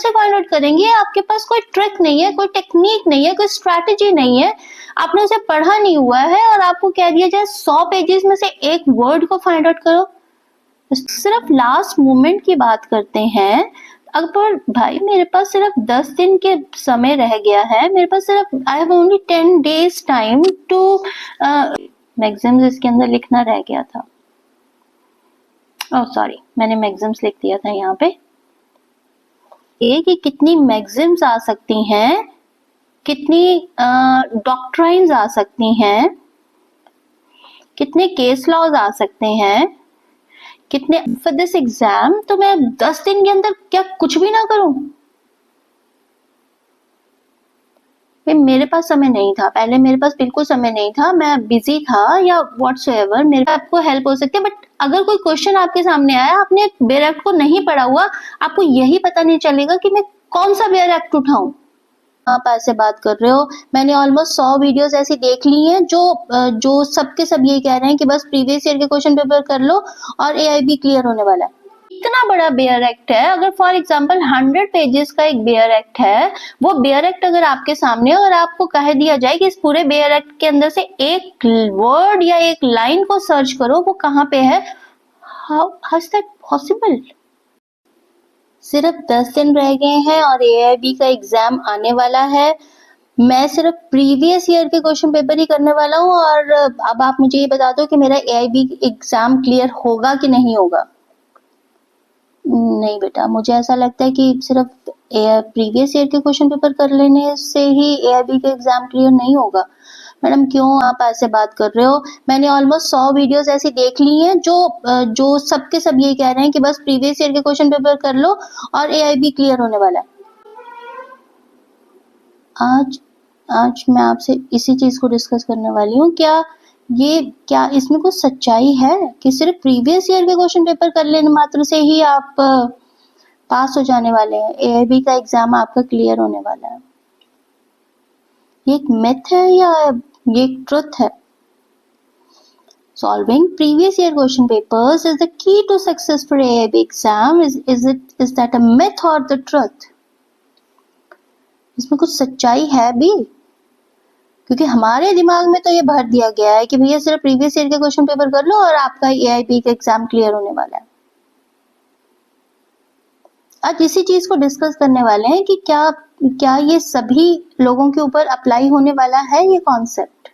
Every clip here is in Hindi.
से फाइंड आउट करेंगे? आपके पास कोई ट्रिक नहीं है, कोई टेक्निक नहीं है, कोई स्ट्रैटेजी नहीं है, आपने उसे पढ़ा नहीं हुआ है और आपको कह दिया जाए 100 पेजेस में से एक वर्ड को फाइंड आउट करो। सिर्फ लास्ट मोमेंट की बात करते हैं। अगर भाई मेरे पास सिर्फ 10 दिन के समय रह गया है, मेरे पास सिर्फ I have only 10 days time to maxims इसके अंदर लिखना रह गया था। ओह सॉरी, मैंने मैक्सिम्स लिख दिया था यहाँ पे। ये कि कितनी मैक्सिम्स आ सकती हैं, कितनी डॉक्ट्राइन्स आ सकती हैं, कितने केस लॉज आ सकते हैं, कितने फॉर दिस एग्जाम। तो मैं 10 दिन के अंदर क्या कुछ भी ना करूं? मेरे पास समय नहीं था, पहले मेरे पास बिल्कुल समय नहीं था, मैं बिजी था या व्हाटसोएवर, मेरे आपको हेल्प हो सकती है। बट अगर कोई क्वेश्चन आपके सामने आया, आपने बेयर एक्ट को नहीं पढ़ा हुआ, आपको यही पता नहीं चलेगा कि मैं कौन सा बेयर एक्ट उठाऊं। आप ऐसे बात कर रहे हो, मैंने ऑलमोस्ट 100 वीडियोस ऐसी देख ली हैं जो सबके सब यही कह रहे हैं कि बस प्रीवियस ईयर के क्वेश्चन पेपर कर लो और एआईबी क्लियर होने वाला है। इतना बड़ा बेयर एक्ट है, अगर फॉर एग्जांपल 100 पेजेस का एक बेयर एक्ट है, वो बेयर एक्ट अगर आपके सामने और आपको कह दिया जाए कि इस पूरे बेयर एक्ट के अंदर से एक वर्ड या एक लाइन को सर्च करो, वो कहाँ पे है, हाउ इज दैट पॉसिबल? सिर्फ 10 दिन रह गए हैं और एआईबी का एग्जाम आने वाला है। मैं सिर्फ प्रीवियस ईयर के क्वेश्चन पेपर ही करने वाला हूँ और अब आप मुझे ये बता दो कि मेरा एआईबी एग्जाम क्लियर होगा कि नहीं होगा। नहीं बेटा, मुझे ऐसा लगता है कि सिर्फ प्रीवियस ईयर के क्वेश्चन पेपर कर लेने से ही एआईबी का एग्जाम क्लियर नहीं होगा। मैडम क्यों आप ऐसे बात कर रहे हो? मैंने ऑलमोस्ट 100 वीडियोस ऐसी देख ली हैं जो सबके सब ये कह रहे हैं कि बस प्रीवियस ईयर के क्वेश्चन पेपर कर लो और एआईबी क्लियर होने वाला है। आज मैं आपसे इसी चीज को डिस्कस करने वाली हूँ। क्या इसमें कुछ सच्चाई है कि सिर्फ प्रीवियस ईयर के क्वेश्चन पेपर कर लेने मात्र से ही आप पास हो जाने वाले हैं, एआईबी का एग्जाम आपका क्लियर होने वाला है? ये एक मिथ है या ये एक ट्रुथ है? Solving previous year question papers is the key to success for AIB exam. Is that a myth or the truth? इसमें कुछ सच्चाई है भी, क्योंकि हमारे दिमाग में तो ये भर दिया गया है कि भैया सिर्फ प्रीवियस ईयर के क्वेश्चन पेपर कर लो और आपका एआईबी का एग्जाम क्लियर होने वाला है। आज इसी चीज को डिस्कस करने वाले हैं कि क्या ये सभी लोगों के ऊपर अप्लाई होने वाला है ये कॉन्सेप्ट।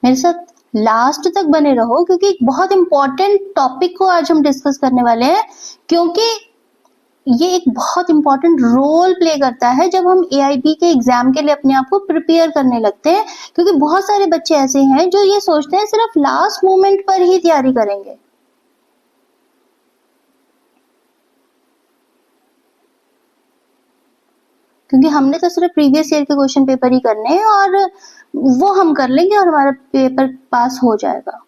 मेरे साथ लास्ट तक बने रहो, क्योंकि एक बहुत इंपॉर्टेंट टॉपिक को आज हम डिस्कस करने वाले हैं, क्योंकि ये एक बहुत इंपॉर्टेंट रोल प्ले करता है जब हम एआईबी के एग्जाम के लिए अपने आप को प्रिपेयर करने लगते हैं। क्योंकि बहुत सारे बच्चे ऐसे हैं जो ये सोचते हैं सिर्फ लास्ट मोमेंट पर ही तैयारी करेंगे। क्योंकि हमने तो सिर्फ प्रीवियस ईयर के क्वेश्चन पेपर ही करने हैं और वो हम कर लेंगे और हमारा पेपर पास हो जाएगा।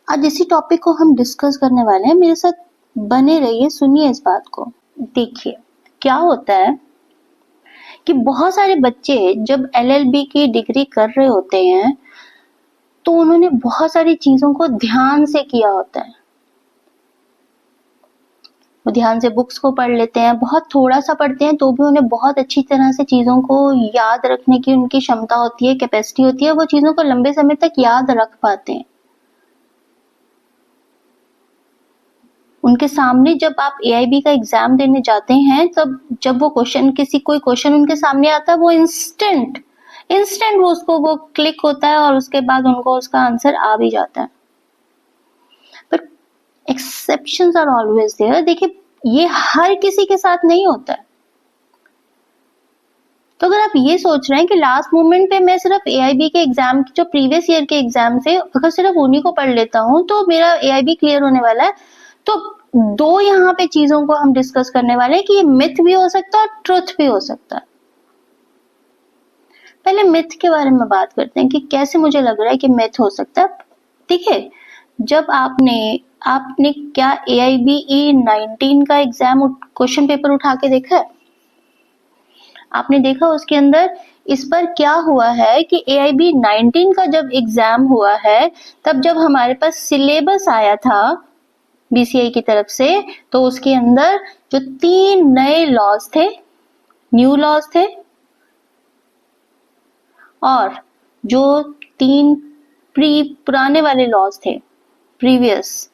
आज इसी टॉपिक को हम डिस्कस करने वाले हैं, मेरे साथ बने रहिए, सुनिए इस बात को। देखिए क्या होता है कि बहुत सारे बच्चे जब एलएलबी की डिग्री कर रहे होते हैं तो उन्होंने बहुत सारी चीजों को ध्यान से किया होता है। वो ध्यान से बुक्स को पढ़ लेते हैं, बहुत थोड़ा सा पढ़ते हैं तो भी उन्हें बहुत अच्छी तरह से चीजों को याद रखने की उनकी क्षमता होती है, कैपेसिटी होती है, वो चीजों को लंबे समय तक याद रख पाते हैं। उनके सामने जब आप एआईबी का एग्जाम देने जाते हैं तब जब वो कोई क्वेश्चन उनके सामने आता है, वो इंस्टेंट वो क्लिक होता है और उसके बाद उनको उसका आंसर आ भी जाता है। पर एक्सेप्शंस आर ऑलवेज देयर। देखिए ये हर किसी के साथ नहीं होता है। तो अगर आप ये सोच रहे हैं कि लास्ट मोमेंट पे मैं सिर्फ एआईबी के एग्जाम जो प्रीवियस ईयर के एग्जाम से अगर सिर्फ उन्हीं को पढ़ लेता हूँ तो मेरा एआईबी क्लियर होने वाला है, तो दो यहाँ पे चीजों को हम डिस्कस करने वाले हैं कि ये मिथ भी हो सकता है और ट्रुथ भी हो सकता है। पहले मिथ के बारे में बात करते हैं कि कैसे मुझे लग रहा है कि मिथ हो सकता है। देखिए जब आपने क्या एआईबी 19 का एग्जाम क्वेश्चन पेपर उठा के देखा है? आपने देखा उसके अंदर इस पर क्या हुआ है कि एआईबी 19 का जब एग्जाम हुआ है तब जब हमारे पास सिलेबस आया था बीसीआई की तरफ से, तो उसके अंदर जो 3 नए लॉज थे, न्यू लॉज थे, और जो 3 पुराने वाले लॉज थे, प्रीवियस,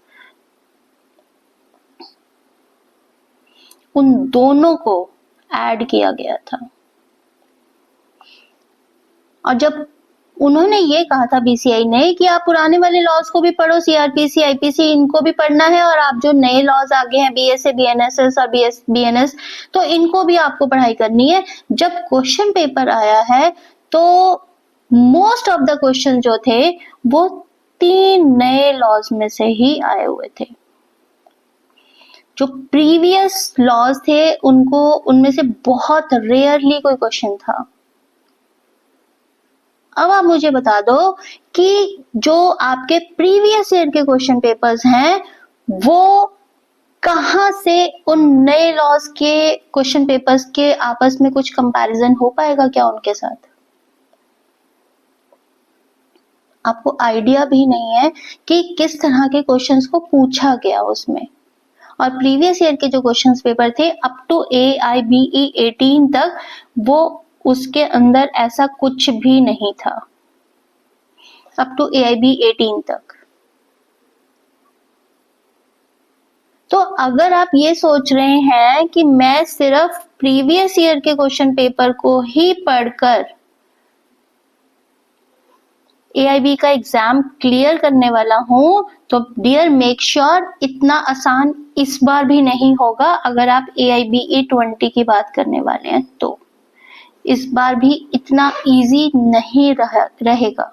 उन दोनों को ऐड किया गया था। और जब उन्होंने ये कहा था बीसीआई ने कि आप पुराने वाले लॉज को भी पढ़ो, सीआरपीसी, आईपीसी, इनको भी पढ़ना है, और आप जो नए लॉज आगे हैं बीएसए, बीएनएसएस और बीएनएस, तो इनको भी आपको पढ़ाई करनी है। जब क्वेश्चन पेपर आया है तो मोस्ट ऑफ द क्वेश्चन जो थे वो 3 नए लॉज में से ही आए हुए थे। जो प्रीवियस लॉज थे उनको, उनमें से बहुत रेयरली कोई क्वेश्चन था। अब आप मुझे बता दो कि जो आपके प्रीवियस ईयर के क्वेश्चन पेपर्स हैं वो कहां से उन नए लॉज के क्वेश्चन पेपर्स के आपस में कुछ कंपैरिजन हो पाएगा क्या उनके साथ? आपको आइडिया भी नहीं है कि किस तरह के क्वेश्चंस को पूछा गया उसमें। और प्रीवियस ईयर के जो क्वेश्चंस पेपर थे अप टू AIBE 18 तक, वो उसके अंदर ऐसा कुछ भी नहीं था, अप टू AIBE 18 तक। तो अगर आप ये सोच रहे हैं कि मैं सिर्फ प्रीवियस ईयर के क्वेश्चन पेपर को ही पढ़कर AIB का एग्जाम क्लियर करने वाला हूं, तो डियर मेक श्योर इतना आसान इस बार भी नहीं होगा। अगर आप AIBE 20 की बात करने वाले हैं तो इस बार भी इतना इजी नहीं रहेगा।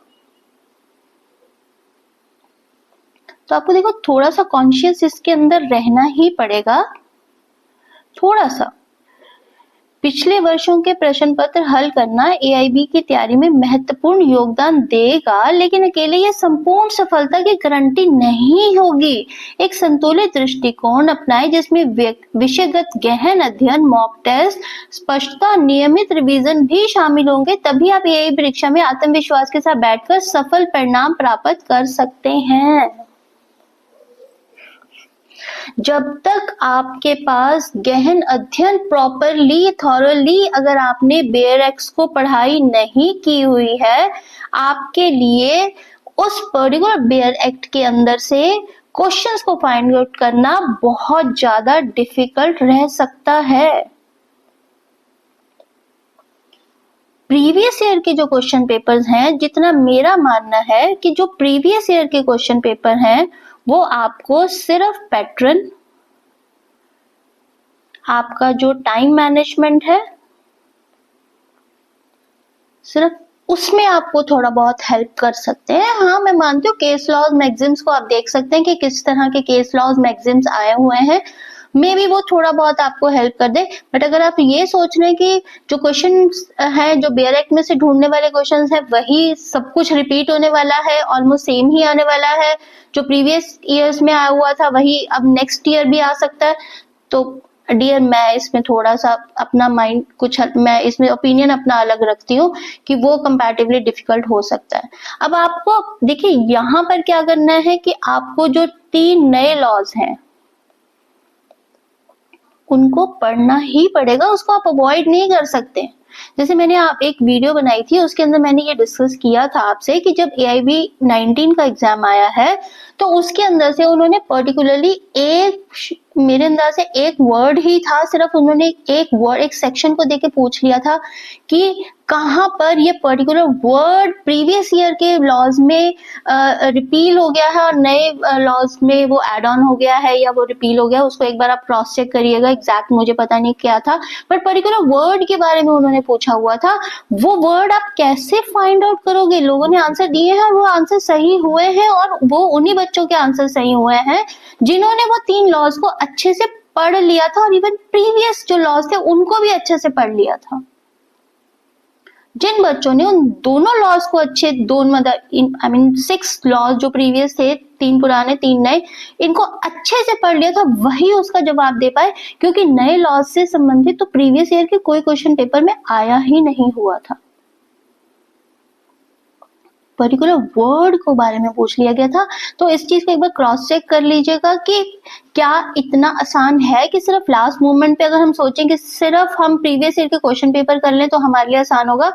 तो आपको देखो थोड़ा सा कॉन्शियस इसके अंदर रहना ही पड़ेगा, थोड़ा सा। पिछले वर्षों के प्रश्न पत्र हल करना AIB की तैयारी में महत्वपूर्ण योगदान देगा, लेकिन अकेले यह संपूर्ण सफलता की गारंटी नहीं होगी। एक संतुलित दृष्टिकोण अपनाएं जिसमें विषयगत गहन अध्ययन, मॉक टेस्ट, स्पष्टता, नियमित रिवीजन भी शामिल होंगे, तभी आप AIB परीक्षा में आत्मविश्वास के साथ बैठकर सफल परिणाम प्राप्त कर सकते हैं। जब तक आपके पास गहन अध्ययन, प्रॉपरली, थॉरली, अगर आपने बेयर एक्ट को पढ़ाई नहीं की हुई है, आपके लिए उस पर्टिकुलर बेयर एक्ट के अंदर से क्वेश्चंस को फाइंड आउट करना बहुत ज्यादा डिफिकल्ट रह सकता है। प्रीवियस ईयर के जो क्वेश्चन पेपर्स हैं, जितना मेरा मानना है कि जो प्रीवियस ईयर के क्वेश्चन पेपर हैं वो आपको सिर्फ पैटर्न, आपका जो टाइम मैनेजमेंट है, सिर्फ उसमें आपको थोड़ा बहुत हेल्प कर सकते हैं। हाँ, मैं मानती हूँ केस लॉज मैगजीम्स को आप देख सकते हैं कि किस तरह के केस लॉज मैगजीम्स आए हुए हैं, मे बी वो थोड़ा बहुत आपको हेल्प कर दे। बट अगर आप ये सोच रहे हैं कि जो क्वेश्चन है, जो बेयर एक्ट में से ढूंढने वाले क्वेश्चन है, वही सब कुछ रिपीट होने वाला है, ऑलमोस्ट सेम ही आने वाला है, जो प्रीवियस ईयर्स में आया हुआ था वही अब नेक्स्ट ईयर भी आ सकता है, तो डियर मैं इसमें थोड़ा सा अपना माइंड मैं इसमें ओपिनियन अपना अलग रखती हूँ कि वो कंपैरेटिवली डिफिकल्ट हो सकता है। अब आपको देखिए यहाँ पर क्या करना है कि आपको जो 3 नए लॉज हैं उनको पढ़ना ही पड़ेगा, उसको आप अवॉइड नहीं कर सकते। जैसे मैंने आप एक वीडियो बनाई थी उसके अंदर मैंने ये डिस्कस किया था आपसे कि जब AIB 19 का एग्जाम आया है तो उसके अंदर से उन्होंने पर्टिकुलरली मेरे अंदाज से एक वर्ड ही था, सिर्फ उन्होंने एक वर्ड, एक सेक्शन को देके पूछ लिया था कि कहां पर ये पर्टिकुलर वर्ड प्रीवियस ईयर के लॉज में रिपील हो गया है और नए लॉज में वो एड ऑन हो गया है या वो रिपील हो गया, उसको एक बार आप क्रॉस चेक करिएगा। एग्जैक्ट मुझे पता नहीं क्या था, बट पर्टिकुलर वर्ड के बारे में उन्होंने पूछा हुआ था। वो वर्ड आप कैसे फाइंड आउट करोगे? लोगों ने आंसर दिए हैं और वो आंसर सही हुए हैं, और वो उन्हीं बच्चों के आंसर सही हुए हैं जिन्होंने वो 3 लॉज को अच्छे से पढ़ लिया था और इवन प्रीवियस जो लॉज थे उनको भी अच्छे से पढ़ लिया था। जिन बच्चों ने उन दोनों लॉज को अच्छे, 6 लॉज जो प्रीवियस थे, 3 पुराने 3 नए, इनको अच्छे से पढ़ लिया था, वही उसका जवाब दे पाए, क्योंकि नए लॉज से संबंधित तो प्रीवियस ईयर के कोई क्वेश्चन पेपर में आया ही नहीं हुआ था। पर्टिकुलर वर्ड को बारे में पूछ लिया गया था। तो इस चीज को एक बार क्रॉस चेक कर लीजिएगा कि क्या इतना आसान है कि सिर्फ लास्ट मोमेंट पे अगर हम सोचें कि सिर्फ हम प्रीवियस ईयर के क्वेश्चन पेपर कर लें तो हमारे लिए आसान होगा,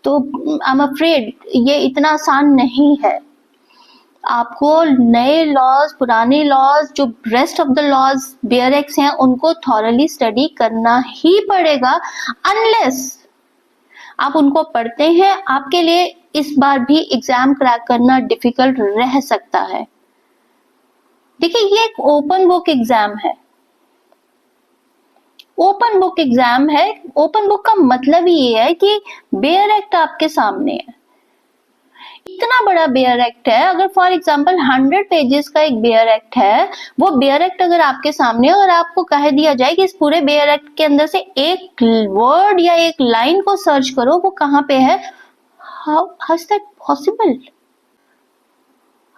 तो आई एम अफ्रेड ये इतना आसान नहीं है। आपको नए लॉज, पुराने लॉज, जो rest of the laws bare act हैं, उनको थॉरली स्टडी करना ही पड़ेगा। अनलेस आप उनको पढ़ते हैं, आपके लिए इस बार भी एग्जाम क्रैक करना डिफिकल्ट रह सकता है। देखिए, ये एक ओपन बुक एग्जाम है। ओपन बुक एग्जाम है। ओपन बुक का मतलब ही ये है कि बेयर एक्ट आपके सामने है। इतना बड़ा बेयर एक्ट है, अगर फॉर एग्जांपल 100 पेजेस का एक बेयर एक्ट है, वो बेयर एक्ट अगर आपके सामने और आपको कह दिया जाए कि इस पूरे बेयर एक्ट के अंदर से एक वर्ड या एक लाइन को सर्च करो, वो कहाँ पे है, how is that possible?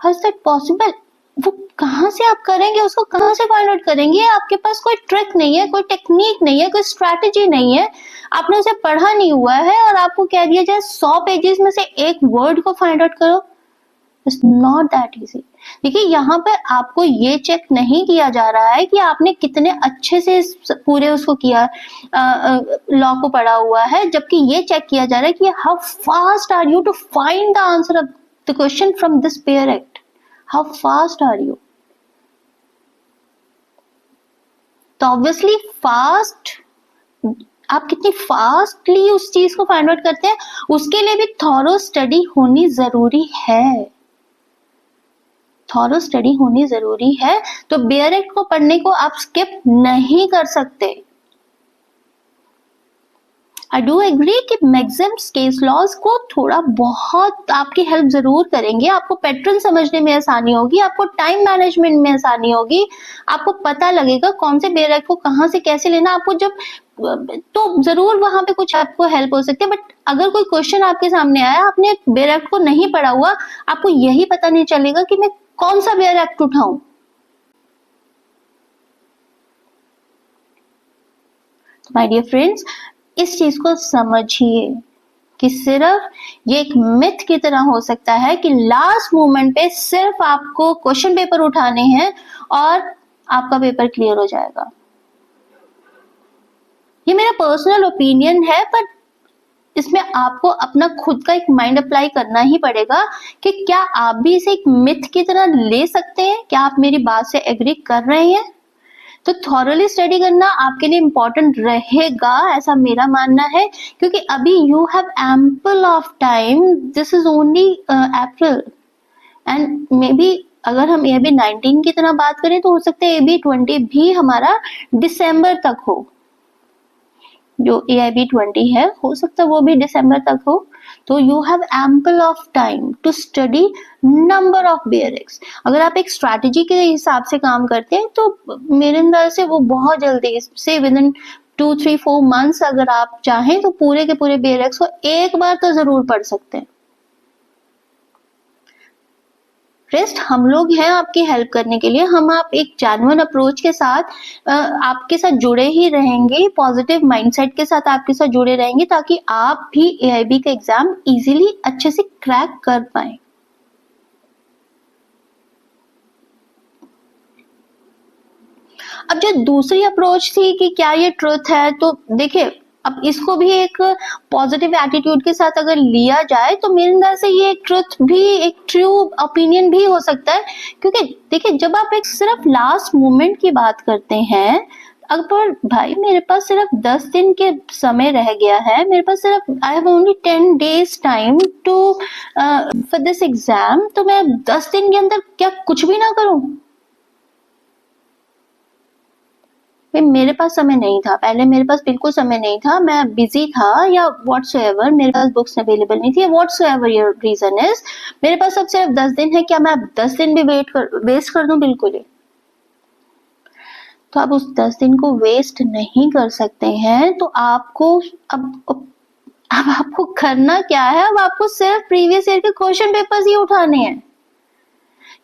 How is that possible? वो कहाँ से आप करेंगे, उसको कहाँ से फाइंड आउट करेंगे? आपके पास कोई ट्रिक नहीं है, कोई टेक्निक नहीं है, कोई स्ट्रैटेजी नहीं है, आपने उसे पढ़ा नहीं हुआ है और आपको कह दिया जाए 100 पेजेस में से एक वर्ड को फाइंड आउट करो। It's not that easy. देखिए, यहाँ पे आपको ये चेक नहीं किया जा रहा है कि आपने कितने अच्छे से पूरे उसको किया, लॉ को पढ़ा हुआ है, जबकि ये चेक किया जा रहा है कि how fast are you to find the answer of the question from this bare act. How fast are you? तो ऑब्वियसली फास्ट, आप कितनी फास्टली उस चीज को फाइंड आउट करते हैं, उसके लिए भी थॉरो स्टडी होनी जरूरी है। थॉरो स्टडी होनी जरूरी है। तो बेयर एक्ट को पढ़ने को आप स्किप नहीं कर सकते। आई डू एग्री कि मैक्सिम्स केस लॉज को थोड़ा बहुत आपकी हेल्प जरूर करेंगे, आपको पैटर्न समझने में आसानी होगी, आपको टाइम मैनेजमेंट में आसानी होगी, आपको पता लगेगा कौन से बेयर एक्ट को कहाँ से कैसे लेना, आपको जब तो जरूर वहां पे कुछ आपको हेल्प हो सकती है। बट अगर कोई क्वेश्चन आपके सामने आया, आपने बेयर एक्ट को नहीं पढ़ा हुआ, आपको यही पता नहीं चलेगा कि मैं कौन सा बेयर एक्ट उठाऊं। माय डियर फ्रेंड्स, इस चीज को समझिए कि सिर्फ ये एक मिथ की तरह हो सकता है कि लास्ट मोमेंट पे सिर्फ आपको क्वेश्चन पेपर उठाने हैं और आपका पेपर क्लियर हो जाएगा। ये मेरा पर्सनल ओपिनियन है, पर इसमें आपको अपना खुद का एक माइंड अप्लाई करना ही पड़ेगा कि क्या आप भी इसे एक मिथ की तरह ले सकते हैं। क्या आप मेरी बात से एग्री कर रहे हैं? तो थॉरली स्टडी करना आपके लिए इम्पोर्टेंट रहेगा, ऐसा मेरा मानना है, क्योंकि अभी you have ample of time. This is only April and may be अगर हम ए बी 19 की तरह बात करें तो हो सकता है ए बी 20 भी हमारा दिसंबर तक हो। जो AIB 20 है, हो सकता है वो भी दिसंबर तक हो। तो you have ample of time to study number of bare acts. अगर आप एक स्ट्रैटेजी के हिसाब से काम करते हैं तो मेरे अंदाज से वो बहुत जल्दी से विद इन 2-3-4 मंथ्स अगर आप चाहें तो पूरे के पूरे बेयर एक्ट्स को एक बार तो जरूर पढ़ सकते हैं। रेस्ट हम लोग हैं आपकी हेल्प करने के लिए। हम आप एक जेन्युइन अप्रोच के साथ आपके साथ जुड़े ही रहेंगे, पॉजिटिव माइंडसेट के साथ आपके साथ जुड़े रहेंगे, ताकि आप भी AIB का एग्जाम इजीली अच्छे से क्रैक कर पाए। अब जो दूसरी अप्रोच थी कि क्या ये ट्रुथ है, तो देखिए, अब इसको भी एक पॉजिटिव एटीट्यूड के साथ अगर लिया जाए तो मेरे अंदर से ये एक ट्रुथ भी, एक ट्रू ओपिनियन भी हो सकता है। क्योंकि देखिए, जब आप एक सिर्फ लास्ट मोमेंट की बात करते हैं, अगर भाई मेरे पास सिर्फ 10 दिन के समय रह गया है, मेरे पास सिर्फ I have only 10 days time to for this exam, तो मैं 10 दिन के अंदर क्या कुछ भी ना करूं? मेरे पास समय नहीं था, पहले मेरे पास बिल्कुल समय नहीं था, मैं बिजी था या व्हाटसोएवर, मेरे पास बुक्स अवेलेबल नहीं थी, व्हाटसोएवर योर रीजन इज, मेरे पास अब सिर्फ 10 दिन है, क्या मैं 10 दिन भी वेस्ट कर दूं? बिल्कुल ही। तो आप उस 10 दिन को वेस्ट नहीं कर सकते हैं। तो आपको अब आपको करना क्या है? अब आपको सिर्फ प्रीवियस ईयर के क्वेश्चन पेपर्स ही उठाने हैं,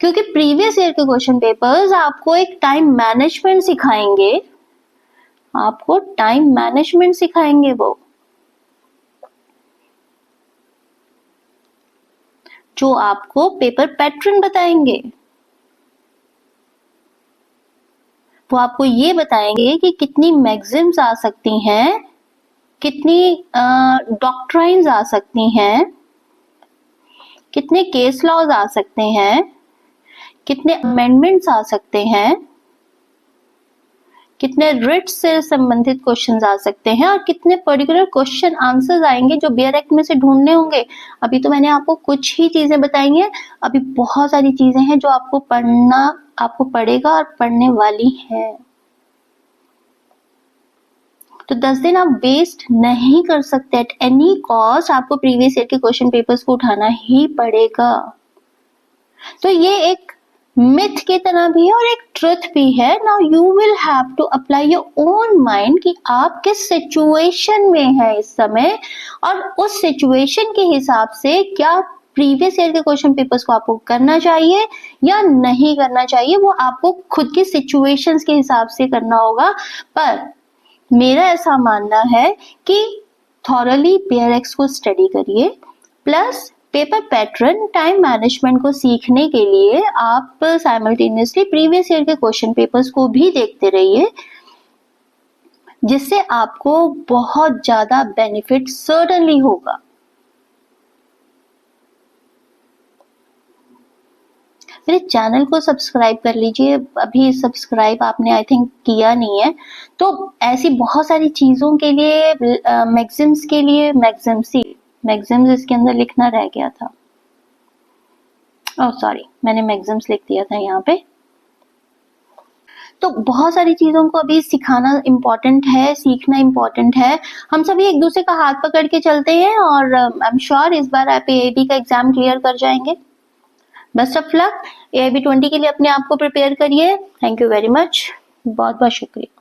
क्योंकि प्रीवियस ईयर के क्वेश्चन पेपर्स आपको एक टाइम मैनेजमेंट सिखाएंगे, आपको टाइम मैनेजमेंट सिखाएंगे वो। जो आपको पेपर पैटर्न बताएंगे। वो आपको ये बताएंगे कि कितनी मैक्सिम्स आ सकती हैं, कितनी डॉक्ट्राइन्स आ सकती हैं, कितने केस लॉज आ सकते हैं, कितने अमेंडमेंट्स आ सकते हैं, कितने रिट से संबंधित क्वेश्चंस आ सकते हैं और कितने पर्टिकुलर क्वेश्चन आंसर्स आएंगे जो बेयर एक्ट में से ढूंढने होंगे। अभी तो मैंने आपको कुछ ही चीजें बताई हैं, अभी बहुत सारी चीजें हैं जो आपको पड़ेगा और पढ़ने वाली है। तो 10 दिन आप वेस्ट नहीं कर सकते। एट एनी कॉस्ट आपको प्रीवियस ईयर के क्वेश्चन पेपर्स को उठाना ही पड़ेगा। तो ये एक मिथ की तरह भी है और एक ट्रुथ भी है। Now you will have to apply your own mind कि आप किस सिचुएशन में है इस समय, और उस सिचुएशन के हिसाब से क्या प्रीवियस ईयर के क्वेश्चन पेपर्स को आपको करना चाहिए या नहीं करना चाहिए, वो आपको खुद की सिचुएशंस के हिसाब से करना होगा। पर मेरा ऐसा मानना है कि थॉरली बेयर एक्ट को स्टडी करिए, plus paper pattern, time management को सीखने के लिए आप साइमल्टेनियसली प्रीवियस ईयर के क्वेश्चन पेपर्स को भी देखते रहिए, जिससे आपको बहुत ज्यादा बेनिफिट सर्टेनली होगा। मेरे चैनल को सब्सक्राइब कर लीजिए, अभी सब्सक्राइब आपने आई थिंक किया नहीं है। तो ऐसी बहुत सारी चीजों के लिए, मैक्सिम्स के लिए, मैक्सिम्स इसके अंदर लिखना रह गया था, ओह सॉरी, मैंने मैक्सिम्स लिख दिया था यहाँ पे। तो बहुत सारी चीजों को अभी सिखाना इम्पोर्टेंट है, सीखना इम्पोर्टेंट है। हम सभी एक दूसरे का हाथ पकड़ के चलते हैं और आई एम श्योर इस बार आप AIB का एग्जाम क्लियर कर जाएंगे। Best of luck. AIB 20 के लिए अपने आप को प्रिपेयर करिए। थैंक यू वेरी मच, बहुत बहुत शुक्रिया।